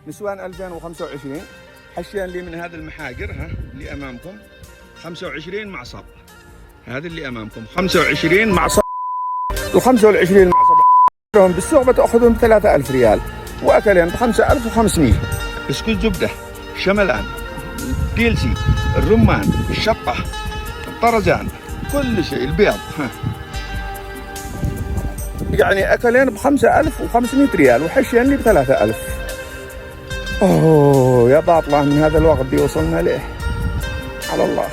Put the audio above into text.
نسوان 2025 حشين لي من هذا المحاجر اللي امامكم 25 معصب. هذا اللي امامكم 25 معصب، ال 25 معصب لهم بالسوق بتاخذهم ب 3000 ريال، واكلين ب 5500. بسكوت زبده، شملان، ديلسي، الرمان، الشطه، الطرزان، كل شيء البيض. يعني اكلين ب 5500 ريال وحشين لي ب 3000. اوه يا باطله من هذا الوقت دي وصلنا ليه على الله.